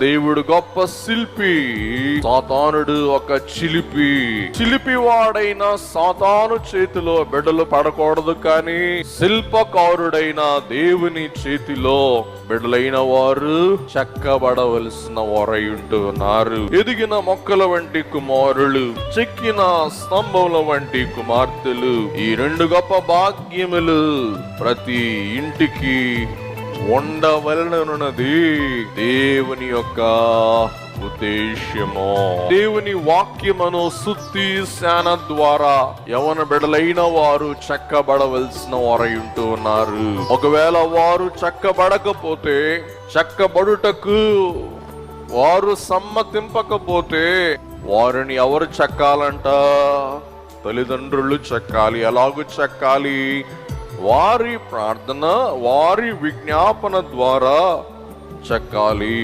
దేవుడు గొప్ప శిల్పి, సాతానుడు ఒక చిలిపి వాడైన సాతాను చేతిలో బిడ్డలు పడకూడదు, కానీ శిల్పకారుడైన దేవుని చేతిలో బిడ్డలైన వారు చెక్కబడవలసిన వారై ఉంటున్నారు. ఎదిగిన మొక్కల వంటి కుమారులు, చెక్కిన స్తంభముల వంటి కుమార్తెలు, ఈ రెండు గొప్ప భాగ్యములు ప్రతి ఇంటికి ఉండవలనన్నది దేవుని యొక్క ఉద్దేశ్యము. దేవుని వాక్యమును శుద్ధి శాన ద్వారా యవన బిడ్డలైన వారు చెక్కబడవలసిన వారై ఉంటూ ఉన్నారు. ఒకవేళ వారు చెక్కబడకపోతే, చెక్కబడుటకు వారు సమ్మతింపకపోతే వారిని ఎవరు చెక్కాలంట? తల్లిదండ్రులు చెక్కాలి. ఎలాగూ చెక్కాలి? వారి ప్రార్థన, వారి విజ్ఞాపన ద్వారా చెక్కాలి.